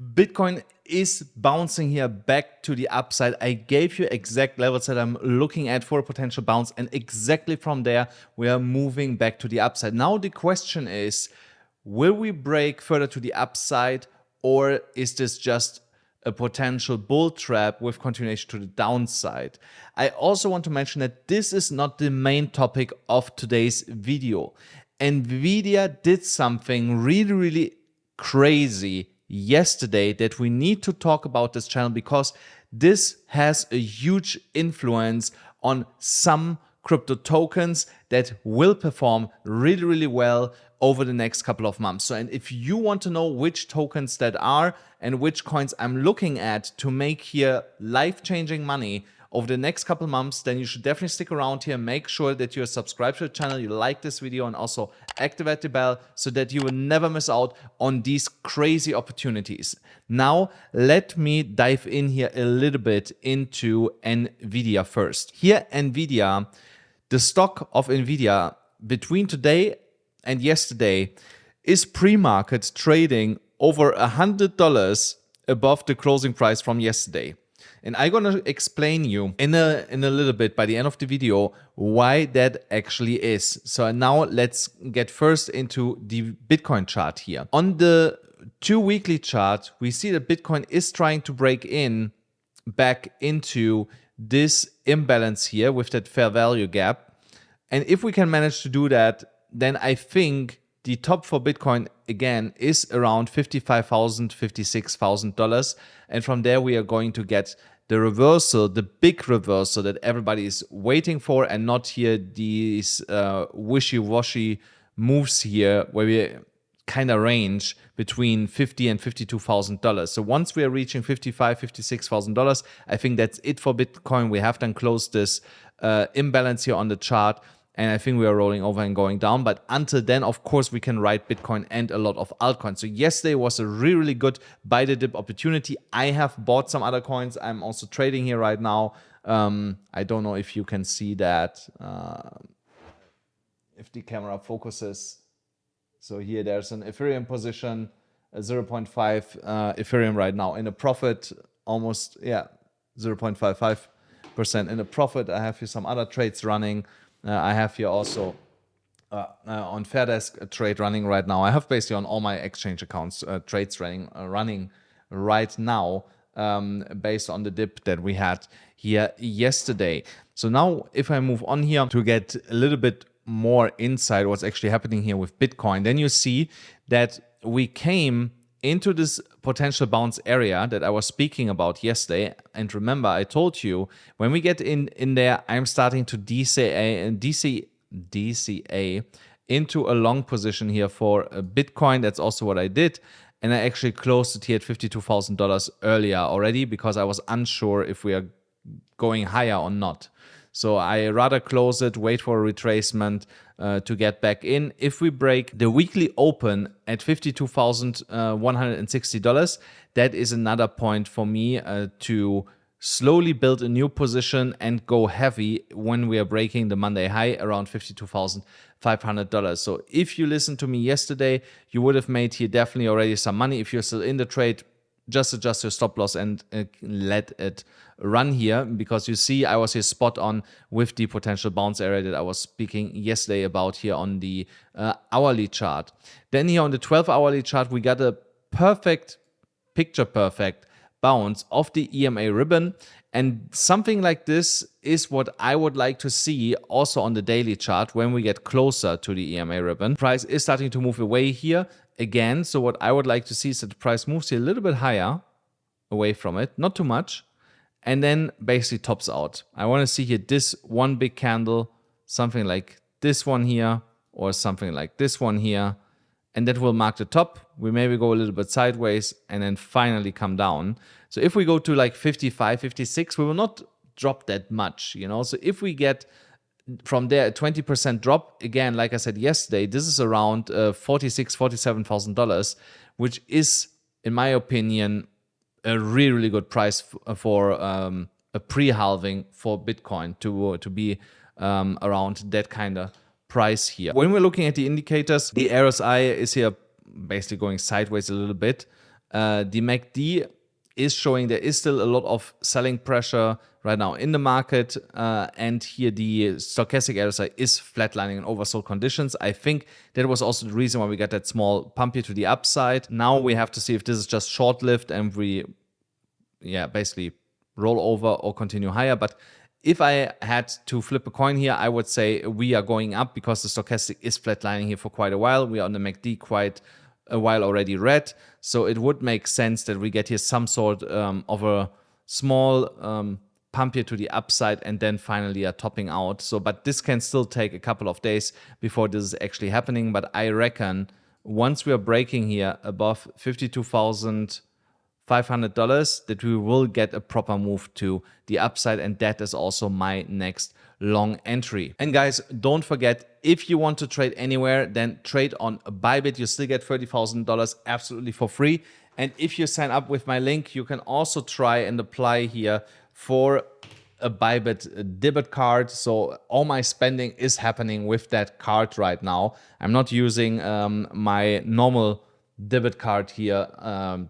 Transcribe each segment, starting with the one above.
Bitcoin is bouncing here back to the upside. I gave you exact levels that I'm looking at for a potential bounce, and exactly from there we are moving back to the upside. Now the question is, will we break further to the upside, or is this just a potential bull trap with continuation to the downside? I also want to mention that this is not the main topic of today's video. Nvidia did something really crazy yesterday that we need to talk about this channel, because this has a huge influence on some crypto tokens that will perform really well over the next couple of months. So, and if you want to know which tokens that are and which coins I'm looking at to make here life-changing money over the next couple of months, then you should definitely stick around here. Make sure that you're subscribed to the channel, you like this video, and also activate the bell so that you will never miss out on these crazy opportunities. Now, let me dive in here a little bit into Nvidia first. Here, Nvidia, the stock of Nvidia between today and yesterday is pre-market trading over $100 above the closing price from yesterday. And I'm going to explain you in a little bit by the end of the video why that actually is. So now let's get first into the Bitcoin chart here. On the 2 weekly chart, we see that Bitcoin is trying to break in back into this imbalance here with that fair value gap. And if we can manage to do that, then I think the top for Bitcoin again is around $55,000, $56,000. And from there we are going to get the reversal, the big reversal that everybody is waiting for, and not here these wishy-washy moves here where we kind of range between $50,000 and $52,000. So once we are reaching $55,000, $56,000, I think that's it for Bitcoin. We have then closed this imbalance here on the chart, and I think we are rolling over and going down. But until then, of course, we can ride Bitcoin and a lot of altcoins. So yesterday was a really good buy the dip opportunity. I have bought some other coins. I'm also trading here right now. I don't know if you can see that, if the camera focuses. So here there's an Ethereum position, a 0.5 Ethereum right now in a profit, almost, yeah, 0.55% in a profit. I have here some other trades running. I have here also on FAIRDESK a trade running right now. I have basically on all my exchange accounts trades running right now based on the dip that we had here yesterday. So now if I move on here to get a little bit more insight what's actually happening here with Bitcoin, then you see that we came into this potential bounce area that I was speaking about yesterday. And remember, I told you when we get in there, I'm starting to DCA into a long position here for Bitcoin. That's also what I did. And I actually closed it here at $52,000 earlier already, because I was unsure if we are going higher or not. So I rather close it, wait for a retracement to get back in. If we break the weekly open at $52,160, that is another point for me to slowly build a new position and go heavy when we are breaking the Monday high around $52,500. So if you listened to me yesterday, you would have made here definitely already some money. If you're still in the trade, just adjust your stop loss and let it run here, because you see I was here spot on with the potential bounce area that I was speaking yesterday about here on the hourly chart. Then here on the 12-hourly chart, we got a perfect, picture perfect bounce of the EMA ribbon, and something like this is what I would like to see also on the daily chart when we get closer to the EMA ribbon. Price is starting to move away here again, so what I would like to see is that the price moves here a little bit higher away from it, not too much, and then basically tops out. I want to see here this one big candle, something like this one here, or something like this one here, and that will mark the top. We maybe go a little bit sideways and then finally come down. So if we go to like 55, 56, we will not drop that much, you know. So if we get from there a 20% drop, again, like I said yesterday, this is around $46,000, $47,000, which is, in my opinion, a really good price for a pre-halving for Bitcoin to be around that kind of price here. When we're looking at the indicators, the RSI is here basically going sideways a little bit. The MACD is showing there is still a lot of selling pressure right now in the market, and here the stochastic RSI is flatlining in oversold conditions. I think that was also the reason why we got that small pump here to the upside. Now we have to see if this is just short-lived and we basically roll over or continue higher. But if I had to flip a coin here, I would say we are going up because the stochastic is flatlining here for quite a while. We are on the MACD quite a while already red, so it would make sense that we get here some sort of a small pump here to the upside and then finally are topping out. So, but this can still take a couple of days before this is actually happening. But I reckon once we are breaking here above $52,500, that we will get a proper move to the upside, and that is also my next long entry. And guys, don't forget, if you want to trade anywhere, then trade on BYBIT. You still get $30,000 absolutely for free. And if you sign up with my link, you can also try and apply here for a BYBIT debit card. So all my spending is happening with that card right now. I'm not using my normal debit card here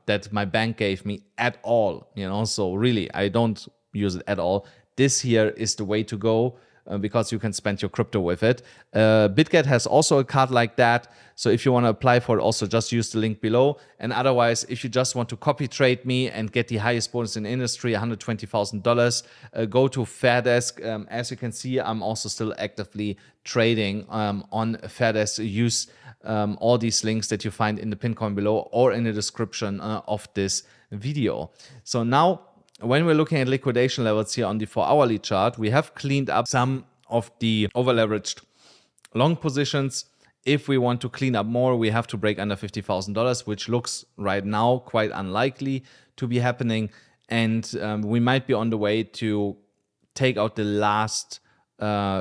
that my bank gave me at all, so really I don't use it at all. This here is the way to go because you can spend your crypto with it. BITGET has also a card like that, so if you want to apply for it, also just use the link below. And otherwise, if you just want to copy trade me and get the highest bonus in the industry, $120,000, go to FAIRDESK. As you can see, I'm also still actively trading on FAIRDESK. Use all these links that you find in the pinned comment below or in the description of this video. So now, when we're looking at liquidation levels here on the 4-hourly chart, we have cleaned up some of the over-leveraged long positions. If we want to clean up more, we have to break under $50,000, which looks right now quite unlikely to be happening. And we might be on the way to take out the last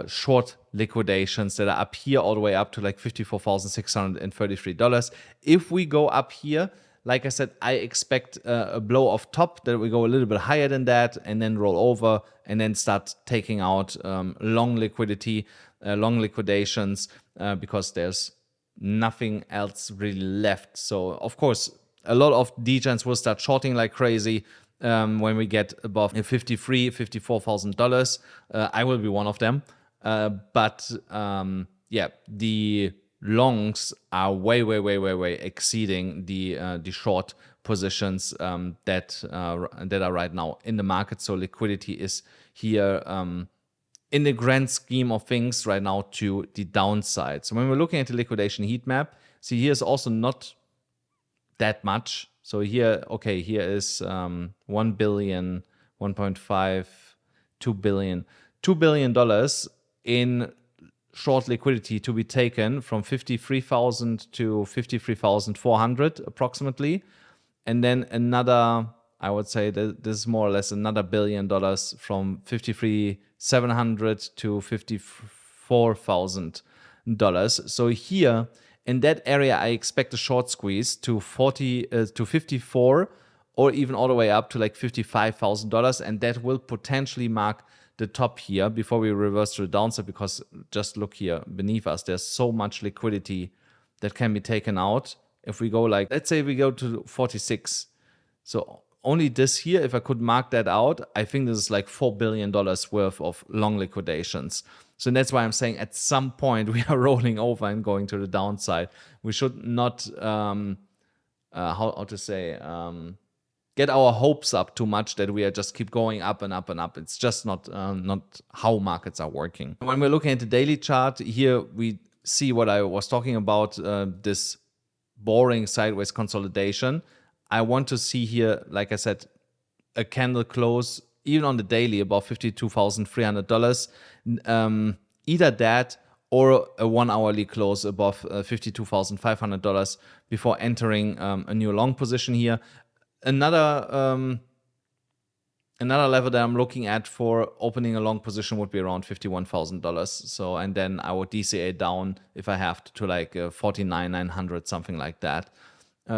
short liquidations that are up here all the way up to like $54,633. If we go up here, like I said, I expect a blow off top that we go a little bit higher than that and then roll over and then start taking out long liquidity, long liquidations because there's nothing else really left. So of course, a lot of degens will start shorting like crazy when we get above $53,000, $54,000. I will be one of them. But the longs are way exceeding the short positions that are right now in the market. So liquidity is here in the grand scheme of things right now to the downside. So when we're looking at the liquidation heat map, see here's also not that much. So here, okay, here is 1 billion, 1.5, 2 billion, $2 billion in short liquidity to be taken from 53,000 to 53,400 approximately. And then another, I would say that this is more or less another $1 billion from 53,700 to $54,000. So here in that area, I expect a short squeeze to 54 or even all the way up to like $55,000. And that will potentially mark the top here before we reverse to the downside, because just look here beneath us, there's so much liquidity that can be taken out. If we go like, let's say we go to 46, so only this here, if I could mark that out, I think this is like $4 billion worth of long liquidations. So that's why I'm saying at some point we are rolling over and going to the downside. We should not get our hopes up too much that we are just keep going up and up and up. It's just not how markets are working. When we're looking at the daily chart, here we see what I was talking about, this boring sideways consolidation. I want to see here, like I said, a candle close, even on the daily, above $52,300. Either that or a 1 hourly close above $52,500 before entering a new long position here. Another level that I'm looking at for opening a long position would be around $51,000. So, and then I would DCA down if I have to like 49,900, something like that.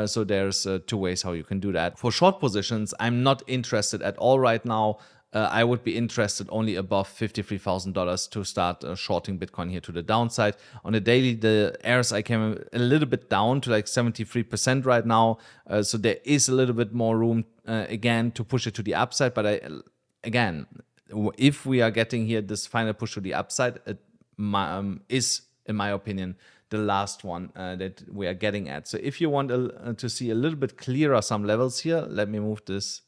So there's two ways how you can do that. For short positions, I'm not interested at all right now. I would be interested only above $53,000 to start shorting Bitcoin here to the downside. On the daily, the RSI came a little bit down to like 73% right now. So there is a little bit more room again to push it to the upside. But again, if we are getting here this final push to the upside, it is, in my opinion, the last one that we are getting at. So if you want to see a little bit clearer some levels here, let me move this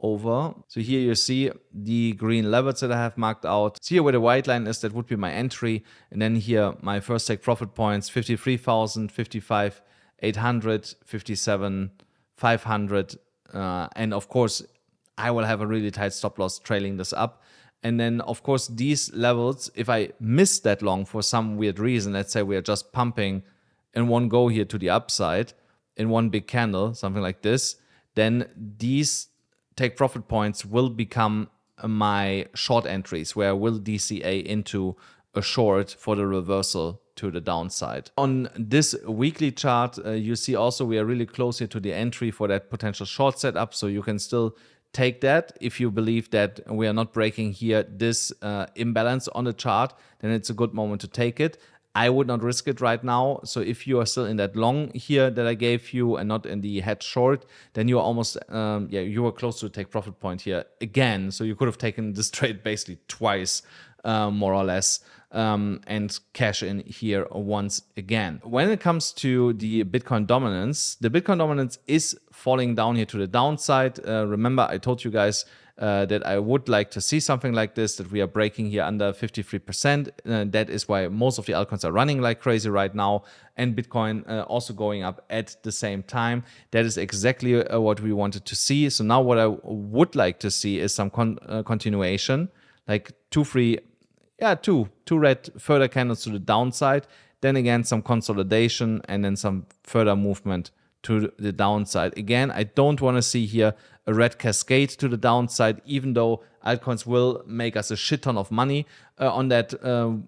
over. So here you see the green levels that I have marked out. So here where the white line is, that would be my entry. And then here my first take profit points, 53,000, 55,800, 57,500. And of course, I will have a really tight stop loss trailing this up. And then, of course, these levels, if I miss that long for some weird reason, let's say we are just pumping in one go here to the upside in one big candle, something like this, then these take profit points will become my short entries, where I will DCA into a short for the reversal to the downside. On this weekly chart, you see also we are really close here to the entry for that potential short setup, so you can still take that. If you believe that we are not breaking here this imbalance on the chart, then it's a good moment to take it. I would not risk it right now. So if you are still in that long here that I gave you and not in the head short, then you are almost, you are close to take profit point here again. So you could have taken this trade basically twice, more or less, and cash in here once again. When it comes to the Bitcoin dominance is falling down here to the downside. Remember, I told you guys that I would like to see something like this, that we are breaking here under 53%. That is why most of the altcoins are running like crazy right now, and Bitcoin also going up at the same time. That is exactly what we wanted to see. So now what I would like to see is some continuation, like two red further candles to the downside, then again some consolidation, and then some further movement to the downside. Again, I don't want to see here a red cascade to the downside, even though altcoins will make us a shit ton of money on that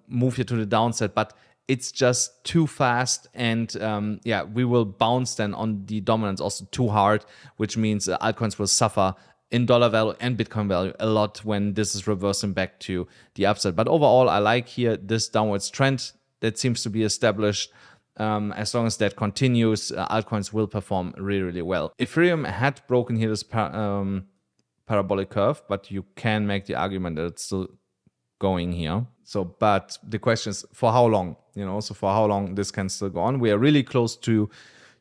move here to the downside, but it's just too fast, and we will bounce then on the dominance also too hard, which means altcoins will suffer in dollar value and Bitcoin value a lot when this is reversing back to the upside. But overall, I like here this downwards trend that seems to be established. As long as that continues, altcoins will perform really, really well. Ethereum had broken here this parabolic curve, but you can make the argument that it's still going here. So, but the question is for how long, so for how long this can still go on. We are really close to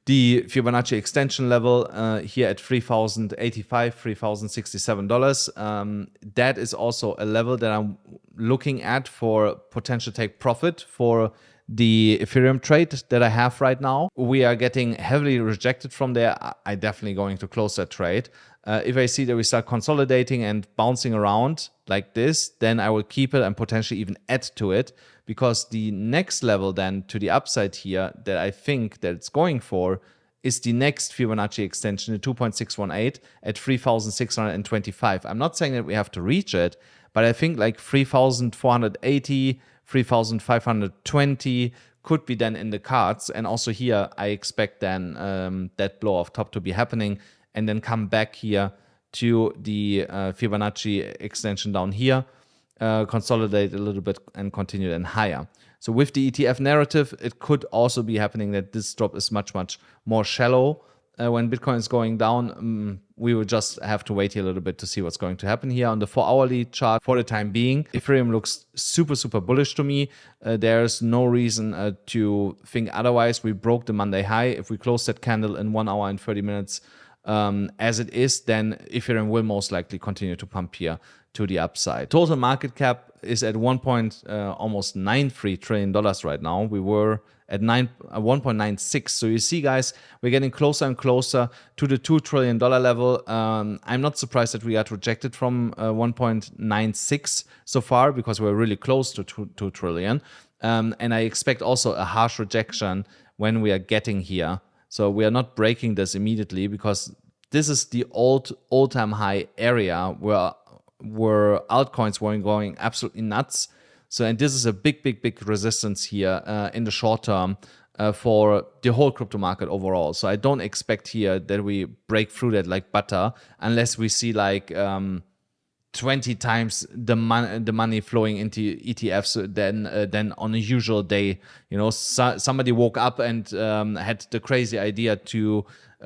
the Fibonacci extension level here at $3,085, $3,067. That is also a level that I'm looking at for potential take profit for the Ethereum trade that I have right now. We are getting heavily rejected from there. I'm definitely going to close that trade. If I see that we start consolidating and bouncing around like this, then I will keep it and potentially even add to it, because the next level then to the upside here that I think that it's going for is the next Fibonacci extension, the 2.618 at 3,625. I'm not saying that we have to reach it, but I think like 3,480, 3,520 could be then in the cards. And also here, I expect then that blow off top to be happening, and then come back here to the Fibonacci extension down here, consolidate a little bit and continue then higher. So with the ETF narrative, it could also be happening that this drop is much, much more shallow. When Bitcoin is going down, we will just have to wait here a little bit to see what's going to happen here on the 4-hourly chart. For the time being, Ethereum looks super, super bullish to me. There's no reason to think otherwise. We broke the Monday high. If we close that candle in 1 hour and 30 minutes as it is, then Ethereum will most likely continue to pump here to the upside. Total market cap is at almost $9.3 trillion right now. We were at 1.96. So you see, guys, we're getting closer and closer to the $2 trillion level. I'm not surprised that we got rejected from 1.96 so far, because we're really close to 2 trillion. And I expect also a harsh rejection when we are getting here. So we are not breaking this immediately, because this is the all-time high area where altcoins were going absolutely nuts. So, and this is a big resistance here in the short term for the whole crypto market overall. So I don't expect here that we break through that like butter, unless we see like 20 times the money flowing into ETFs than on a usual day. You know, somebody woke up and had the crazy idea to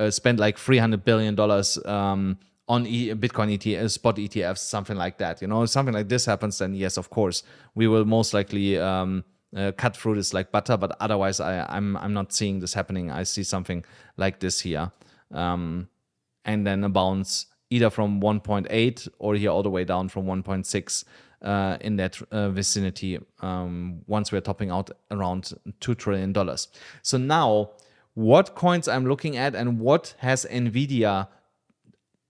spend like $300 billion on Bitcoin ETF, spot ETFs, something like that. You know, something like this happens, then yes, of course, we will most likely cut through this like butter. But otherwise, I'm not seeing this happening. I see something like this here, and then a bounce either from 1.8 or here all the way down from 1.6 in that vicinity once we're topping out around $2 trillion. So now, what coins I'm looking at and what has Nvidia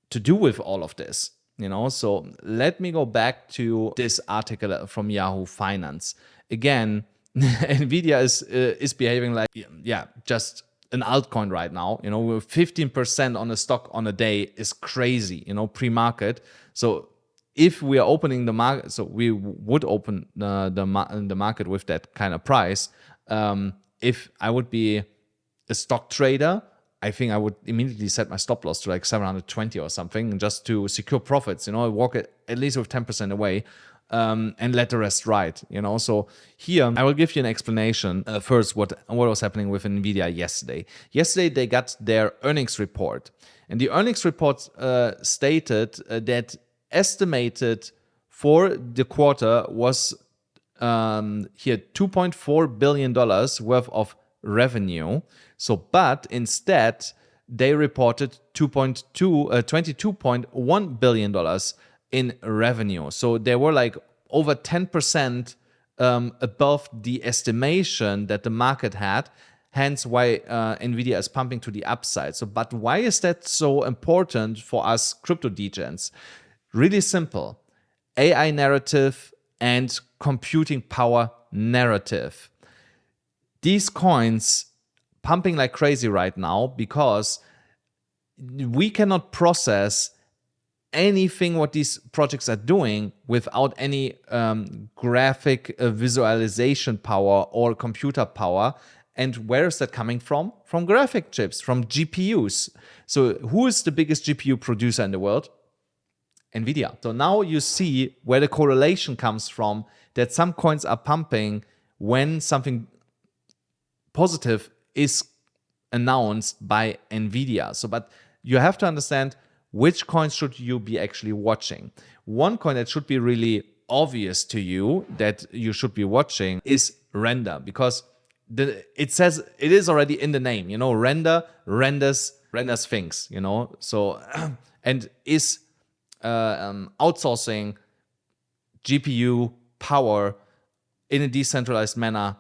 to do with all of this? You know, so let me go back to this article from Yahoo Finance. Again, Nvidia is behaving like, yeah, just an altcoin right now. You know, 15% on a stock on a day is crazy, you know, pre-market. So if we are opening the market, so we would open the market with that kind of price. If I would be a stock trader, I think I would immediately set my stop loss to like 720 or something just to secure profits, you know, walk it at least with 10% away. And let the rest ride, you know. So here I will give you an explanation first what was happening with Nvidia yesterday. Yesterday they got their earnings report, and the earnings report stated that estimated for the quarter was here $2.4 billion worth of revenue. So, but instead they reported $22.1 billion in revenue. So they were like over 10% above the estimation that the market had. Hence why Nvidia is pumping to the upside. So, but why is that so important for us crypto degens? Really simple. AI narrative and computing power narrative. These coins pumping like crazy right now because we cannot process anything what these projects are doing without any graphic visualization power or computer power. And where is that coming from? From graphic chips, from GPUs. So who is the biggest GPU producer in the world? Nvidia. So now you see where the correlation comes from, that some coins are pumping when something positive is announced by Nvidia. So, but you have to understand which coins should you be actually watching. One coin that should be really obvious to you that you should be watching is Render, because it says, it is already in the name, you know, renders things, you know. So, and is outsourcing GPU power in a decentralized manner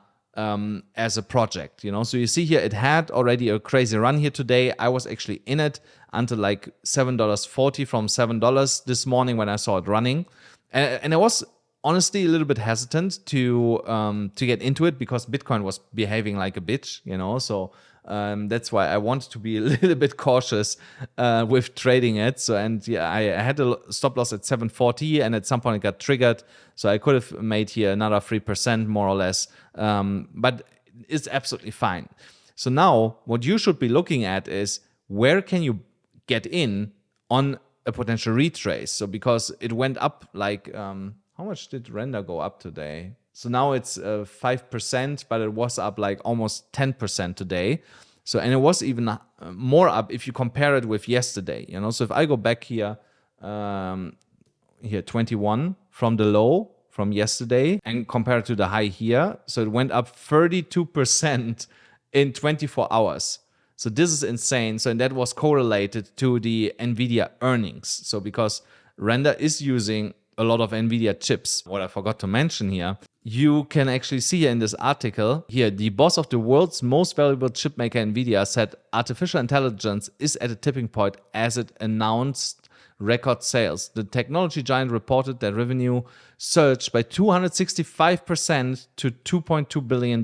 as a project, you know. So you see here, it had already a crazy run here today. I was actually in it until like $7.40 from $7 this morning when I saw it running, and I was honestly a little bit hesitant to get into it because Bitcoin was behaving like a bitch, you know. So that's why I wanted to be a little bit cautious with trading it. So, and yeah, I had a stop loss at 740, and at some point it got triggered. So I could have made here another 3% more or less, but it's absolutely fine. So now what you should be looking at is where can you get in on a potential retrace. So because it went up like, how much did Render go up today? So now it's 5%, but it was up like almost 10% today. So, and it was even more up if you compare it with yesterday, you know. So if I go back here, here 21 from the low from yesterday and compare it to the high here, so it went up 32% in 24 hours. So this is insane. So, and that was correlated to the Nvidia earnings. So because Render is using a lot of Nvidia chips. What I forgot to mention here, you can actually see here in this article, here, the boss of the world's most valuable chip maker, Nvidia, said artificial intelligence is at a tipping point as it announced record sales. The technology giant reported that revenue surged by 265% to $2.2 billion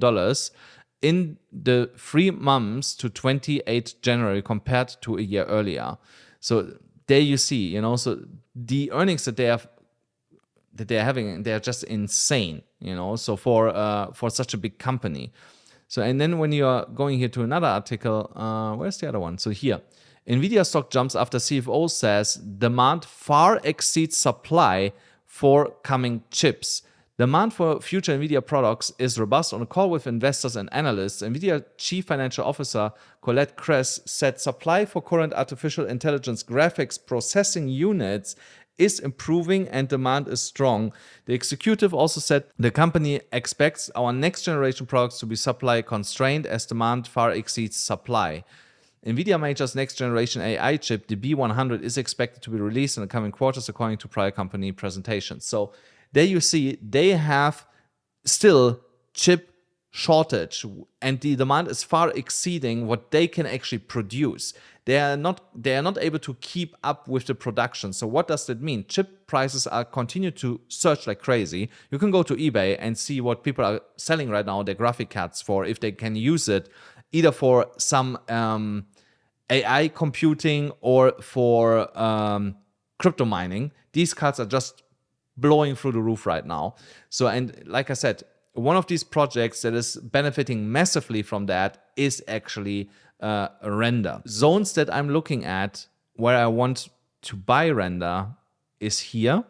in the 3 months to 28 January compared to a year earlier. So there you see, you know, so the earnings that they're having, they're just insane, you know, so for such a big company. So, and then when you are going here to another article, where's the other one? So here, Nvidia stock jumps after CFO says demand far exceeds supply for coming chips. Demand for future Nvidia products is robust. On a call with investors and analysts, Nvidia Chief Financial Officer Colette Kress said supply for current artificial intelligence graphics processing units is improving and demand is strong. The executive also said the company expects our next generation products to be supply constrained as demand far exceeds supply. Nvidia Major's next generation AI chip, the B100, is expected to be released in the coming quarters according to prior company presentations. So there you see they have still chip shortage and the demand is far exceeding what they can actually produce. They are not able to keep up with the production. So what does that mean? Chip prices are continue to surge like crazy. You can go to eBay and see what people are selling right now, their graphic cards for, if they can use it either for some AI computing or for crypto mining. These cards are just blowing through the roof right now. So, and like I said, one of these projects that is benefiting massively from that is actually Render. Zones that I'm looking at where I want to buy Render is here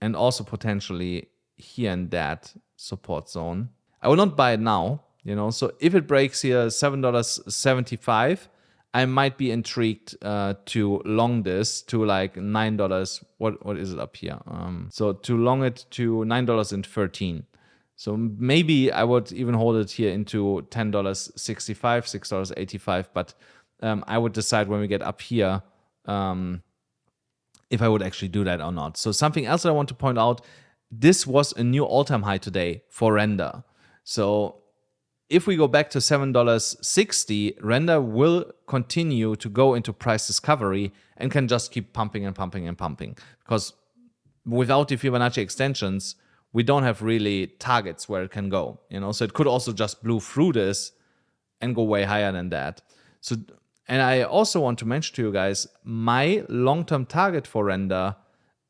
and also potentially here in that support zone. I will not buy it now, you know, so if it breaks here $7.75, I might be intrigued to long this to like $9. What is it up here? So to long it to $9.13. So maybe I would even hold it here into $10.65, $6.85. But I would decide when we get up here if I would actually do that or not. So something else that I want to point out, this was a new all-time high today for Render. So if we go back to $7.60, Render will continue to go into price discovery and can just keep pumping and pumping and pumping. Because without the Fibonacci extensions, we don't have really targets where it can go, you know. So it could also just blow through this and go way higher than that. So, and I also want to mention to you guys, my long-term target for Render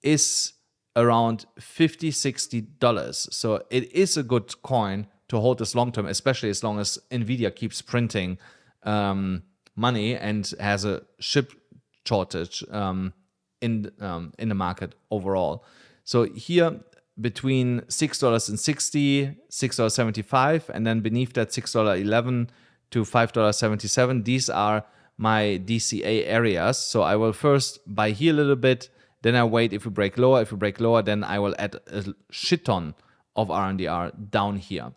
is around $50, $60. So it is a good coin to hold this long-term, especially as long as Nvidia keeps printing money and has a chip shortage in the market overall. So here, between $6.60, $6.75, and then beneath that $6.11 to $5.77. These are my DCA areas. So I will first buy here a little bit, then I wait if we break lower. If we break lower, then I will add a shit ton of RNDR down here.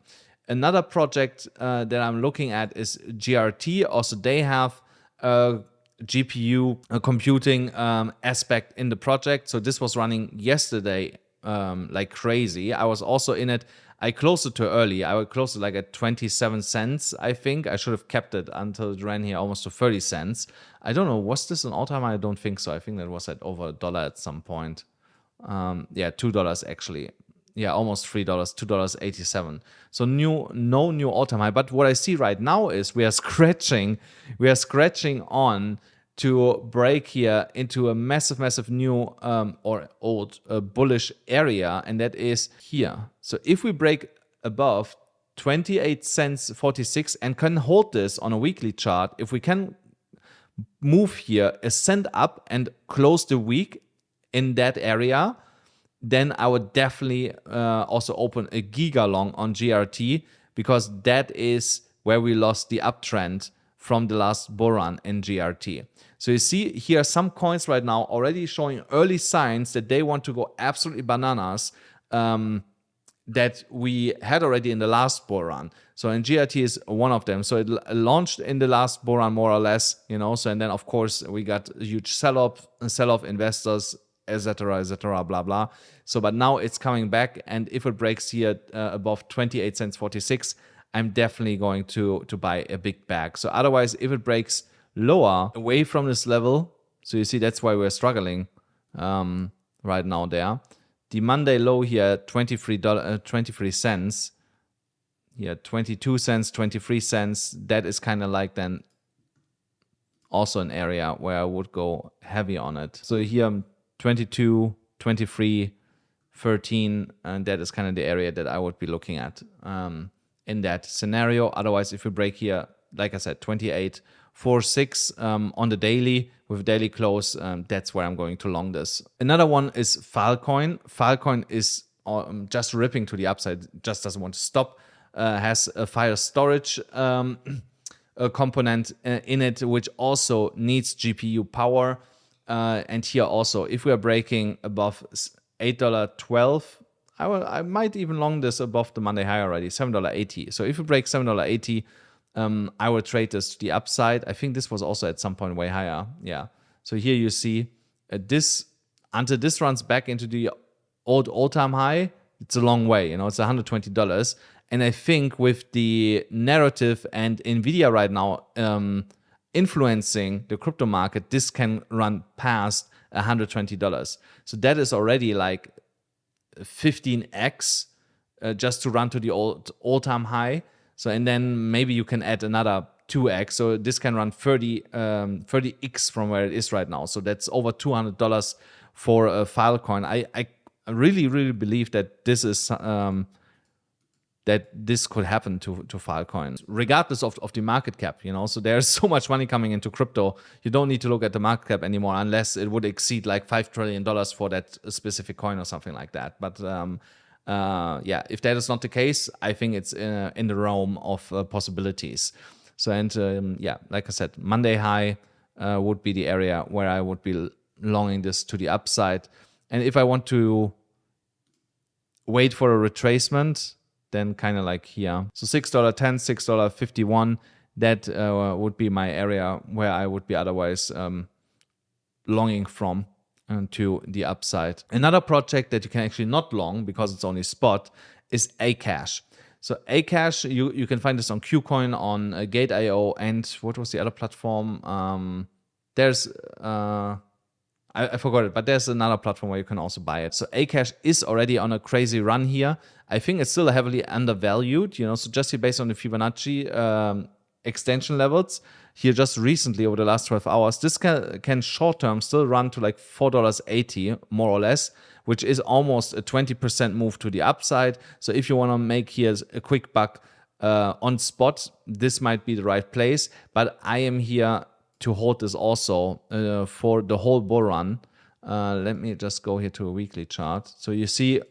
Another project that I'm looking at is GRT. Also, they have a GPU computing aspect in the project. So this was running yesterday like crazy. I was also in it. I closed it too early. I would close it like at 27 cents, I think. I should have kept it until it ran here almost to 30 cents. I don't know. Was this an all-time high? I don't think so. I think that was at over $1 at some point. Yeah, $2 actually. Yeah, almost $3, $2.87. So no new all-time high. But what I see right now is we are scratching on to break here into a massive new or old bullish area, and that is here. So if we break above 28 cents 46 and can hold this on a weekly chart, if we can move here, ascend up and close the week in that area, then I would definitely also open a giga long on GRT, because that is where we lost the uptrend from the last bull run in GRT. So you see here some coins right now already showing early signs that they want to go absolutely bananas that we had already in the last bull run. So and GRT is one of them. So it launched in the last bull run more or less, you know. So and then of course we got a huge sell-off investors, etc., blah blah. So but now it's coming back, and if it breaks here above 28 cents 46, I'm definitely going to buy a big bag. So otherwise, if it breaks lower away from this level, so you see that's why we're struggling right now there. The Monday low here, 23 cents. Here, 22 cents, 23 cents. That is kind of like then also an area where I would go heavy on it. So here, 22, 23, 13, and that is kind of the area that I would be looking at in that scenario. Otherwise, if we break here, like I said, 28 646 on the daily with daily close. That's where I'm going to long this. Another one is Filecoin. Filecoin is just ripping to the upside, just doesn't want to stop. Has a file storage a component in it, which also needs GPU power. And here also, if we are breaking above $8.12, I might even long this above the Monday high already, $7.80. So if we break $7.80, I will trade this to the upside. I think this was also at some point way higher. Yeah. So here you see this, until this runs back into the old all-time high, it's a long way. You know, it's $120. And I think with the narrative and Nvidia right now influencing the crypto market, this can run past $120. So that is already like 15x just to run to the all-time high. So, and then maybe you can add another 2x. So this can run 30x from where it is right now. So that's over $200 for a Filecoin. I really, really believe that this is that this could happen to Filecoin, regardless of the market cap, you know. So there's so much money coming into crypto. You don't need to look at the market cap anymore unless it would exceed like $5 trillion for that specific coin or something like that. But yeah, if that is not the case, I think it's in the realm of possibilities. So, and yeah, like I said, Monday high would be the area where I would be longing this to the upside. And if I want to wait for a retracement, then kind of like here. So $6.10, $6.51, that would be my area where I would be otherwise longing from to the upside. Another project that you can actually not long because it's only spot is Acash. So Acash, you can find this on KuCoin, on Gate.io, and what was the other platform? There's I forgot it, but there's another platform where you can also buy it. So Acash is already on a crazy run here. I think it's still heavily undervalued, you know, so just here based on the Fibonacci extension levels, here just recently over the last 12 hours, this can short-term still run to like $4.80, more or less, which is almost a 20% move to the upside. So if you want to make here a quick buck on spot, this might be the right place, but I am here to hold this also for the whole bull run. Let me just go here to a weekly chart. So you see,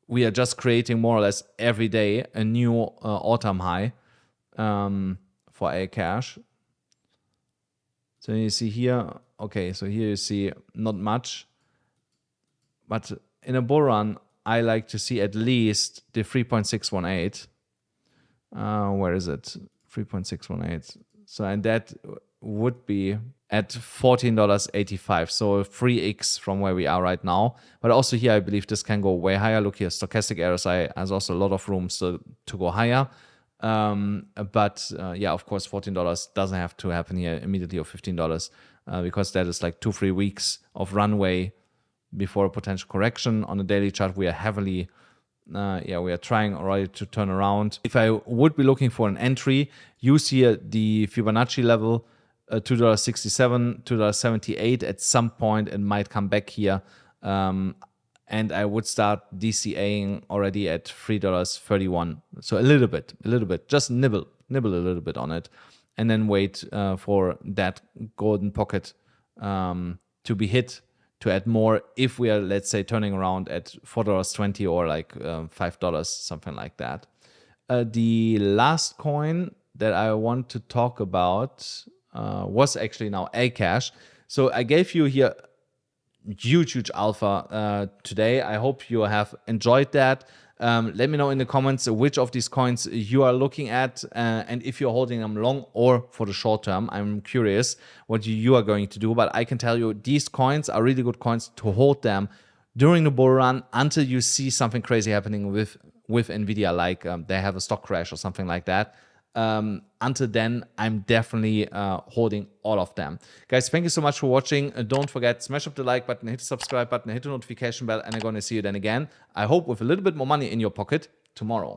we are just creating more or less every day a new all-time high for Acash. So you see here, okay, so here you see not much, but in a bull run, I like to see at least the 3.618. Where is it? 3.618. So, and that would be at $14.85, so 3x from where we are right now. But also here, I believe this can go way higher. Look here, stochastic RSI has also a lot of room still to go higher. But yeah, of course, $14 doesn't have to happen here immediately, or $15, because that is like 2-3 weeks of runway before a potential correction. On the daily chart, we are heavily yeah, we are trying already to turn around. If I would be looking for an entry, use here the Fibonacci level, $2.67, $2.78 at some point, and might come back here. And I would start DCAing already at $3.31. So a little bit, just nibble a little bit on it, and then wait for that golden pocket to be hit to add more if we are, let's say, turning around at $4.20 or like $5, something like that. The last coin that I want to talk about was actually now Acash. So I gave you here huge alpha today. I hope you have enjoyed that. Let me know in the comments which of these coins you are looking at, and if you're holding them long or for the short term. I'm curious what you are going to do, but I can tell you these coins are really good coins to hold them during the bull run until you see something crazy happening with Nvidia, like they have a stock crash or something like that. Until then, I'm definitely holding all of them. Guys, thank you so much for watching. Don't forget, smash up the like button, hit the subscribe button, hit the notification bell, and I'm going to see you then again. I hope with a little bit more money in your pocket tomorrow.